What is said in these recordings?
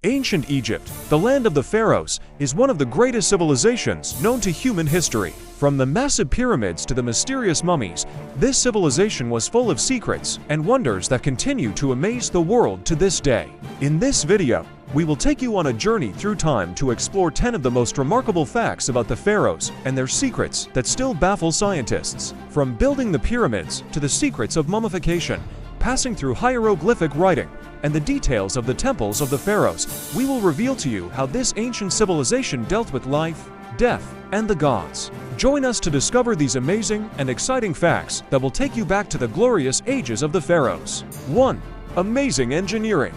Ancient Egypt, the land of the pharaohs, is one of the greatest civilizations known to human history. From the massive pyramids to the mysterious mummies, this civilization was full of secrets and wonders that continue to amaze the world to this day. In this video, we will take you on a journey through time to explore 10 of the most remarkable facts about the pharaohs and their secrets that still baffle scientists. From building the pyramids to the secrets of mummification, passing through hieroglyphic writing, and the details of the temples of the pharaohs, we will reveal to you how this ancient civilization dealt with life, death, and the gods. Join us to discover these amazing and exciting facts that will take you back to the glorious ages of the pharaohs. 1. Amazing engineering.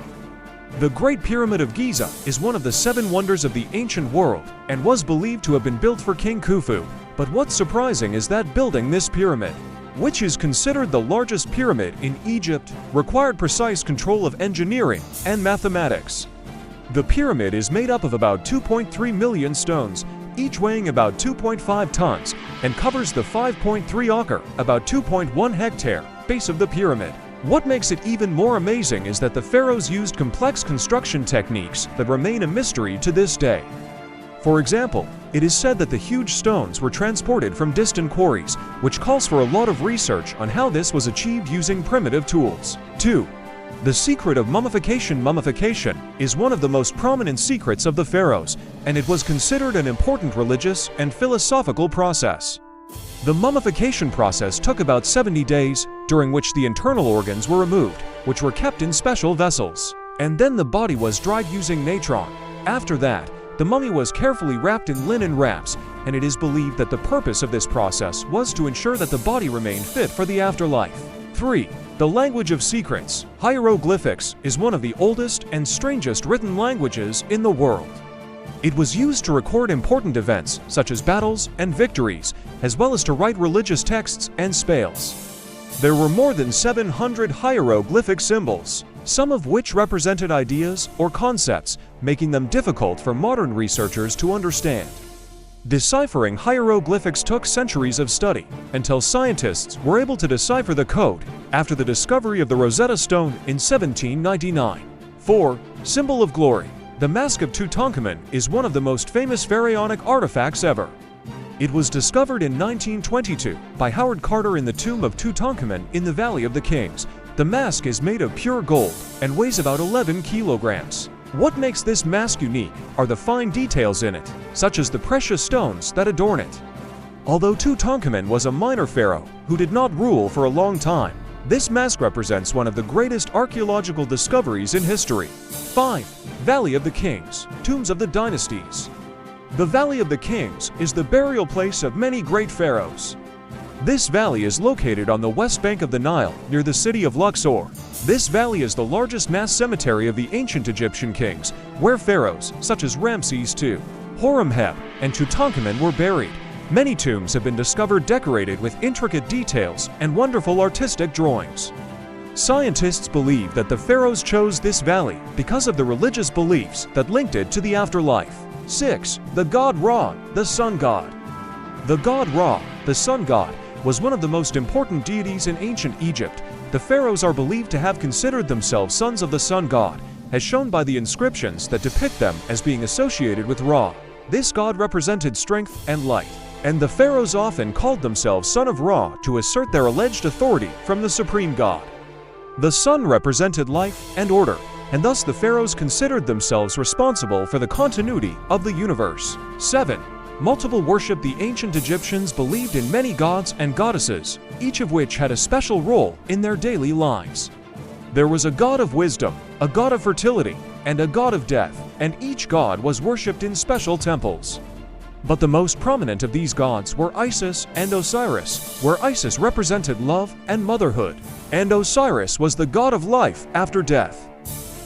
The Great Pyramid of Giza is one of the 7 wonders of the ancient world and was believed to have been built for King Khufu. But what's surprising is that building this pyramid, which is considered the largest pyramid in Egypt, required precise control of engineering and mathematics. The pyramid is made up of about 2.3 million stones, each weighing about 2.5 tons, and covers the 5.3 acre, about 2.1 hectare, base of the pyramid. What makes it even more amazing is that the pharaohs used complex construction techniques that remain a mystery to this day. For example, it is said that the huge stones were transported from distant quarries, which calls for a lot of research on how this was achieved using primitive tools. 2. The secret of mummification. Mummification is one of the most prominent secrets of the pharaohs, and it was considered an important religious and philosophical process. The mummification process took about 70 days, during which the internal organs were removed, which were kept in special vessels. And then the body was dried using natron. After that, the mummy was carefully wrapped in linen wraps, and it is believed that the purpose of this process was to ensure that the body remained fit for the afterlife. 3. The language of secrets. Hieroglyphics is one of the oldest and strangest written languages in the world. It was used to record important events, such as battles and victories, as well as to write religious texts and spells. There were more than 700 hieroglyphic symbols, some of which represented ideas or concepts, making them difficult for modern researchers to understand. Deciphering hieroglyphics took centuries of study, until scientists were able to decipher the code after the discovery of the Rosetta Stone in 1799. 4. Symbol of glory. The Mask of Tutankhamun is one of the most famous pharaonic artifacts ever. It was discovered in 1922 by Howard Carter in the tomb of Tutankhamun in the Valley of the Kings. The mask is made of pure gold and weighs about 11 kilograms. What makes this mask unique are the fine details in it, such as the precious stones that adorn it. Although Tutankhamun was a minor pharaoh who did not rule for a long time, this mask represents one of the greatest archaeological discoveries in history. 5. Valley of the Kings, tombs of the dynasties. The Valley of the Kings is the burial place of many great pharaohs. This valley is located on the west bank of the Nile, near the city of Luxor. This valley is the largest mass cemetery of the ancient Egyptian kings, where pharaohs such as Ramses II, Horemheb, and Tutankhamun were buried. Many tombs have been discovered decorated with intricate details and wonderful artistic drawings. Scientists believe that the pharaohs chose this valley because of the religious beliefs that linked it to the afterlife. 6. The god Ra, the sun god. The god Ra, the sun god, was one of the most important deities in ancient Egypt. The pharaohs are believed to have considered themselves sons of the sun god, as shown by the inscriptions that depict them as being associated with Ra. This god represented strength and light, and the pharaohs often called themselves son of Ra to assert their alleged authority from the supreme god. The sun represented life and order, and thus the pharaohs considered themselves responsible for the continuity of the universe. 7. Multiple worship. The ancient Egyptians believed in many gods and goddesses, each of which had a special role in their daily lives. There was a god of wisdom, a god of fertility, and a god of death, and each god was worshipped in special temples. But the most prominent of these gods were Isis and Osiris, where Isis represented love and motherhood, and Osiris was the god of life after death.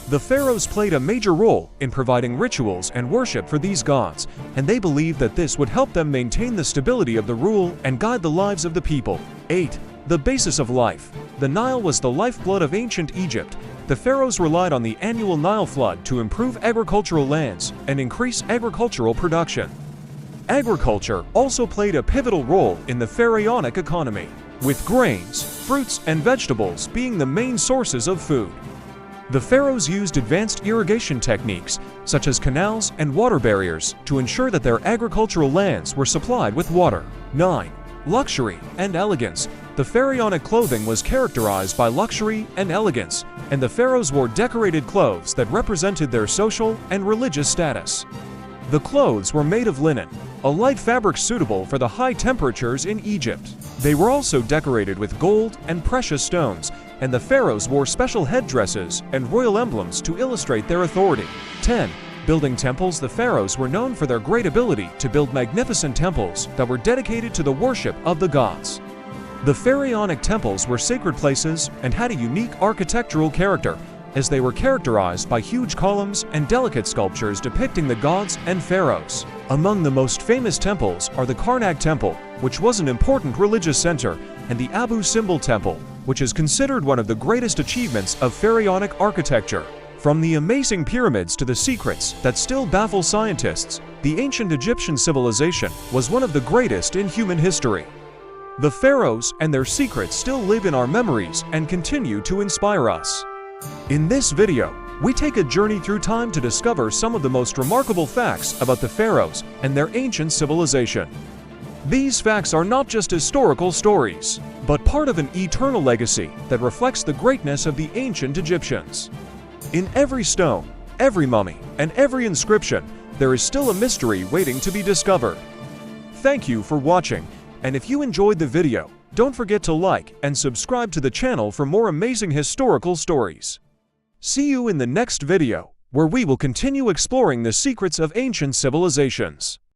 The pharaohs played a major role in providing rituals and worship for these gods, and they believed that this would help them maintain the stability of the rule and guide the lives of the people. 8. The basis of life. The Nile was the lifeblood of ancient Egypt. The pharaohs relied on the annual Nile flood to improve agricultural lands and increase agricultural production. Agriculture also played a pivotal role in the pharaonic economy, with grains, fruits, and vegetables being the main sources of food. The pharaohs used advanced irrigation techniques, such as canals and water barriers, to ensure that their agricultural lands were supplied with water. 9. Luxury and elegance. The pharaonic clothing was characterized by luxury and elegance, and the pharaohs wore decorated clothes that represented their social and religious status. The clothes were made of linen, a light fabric suitable for the high temperatures in Egypt. They were also decorated with gold and precious stones, and the pharaohs wore special headdresses and royal emblems to illustrate their authority. 10. Building temples. The pharaohs were known for their great ability to build magnificent temples that were dedicated to the worship of the gods. The pharaonic temples were sacred places and had a unique architectural character, as they were characterized by huge columns and delicate sculptures depicting the gods and pharaohs. Among the most famous temples are the Karnak Temple, which was an important religious center, and the Abu Simbel Temple, which is considered one of the greatest achievements of pharaonic architecture. From the amazing pyramids to the secrets that still baffle scientists, the ancient Egyptian civilization was one of the greatest in human history. The pharaohs and their secrets still live in our memories and continue to inspire us. In this video, we take a journey through time to discover some of the most remarkable facts about the pharaohs and their ancient civilization. These facts are not just historical stories, but part of an eternal legacy that reflects the greatness of the ancient Egyptians. In every stone, every mummy, and every inscription, there is still a mystery waiting to be discovered. Thank you for watching, and if you enjoyed the video, don't forget to like and subscribe to the channel for more amazing historical stories. See you in the next video, where we will continue exploring the secrets of ancient civilizations.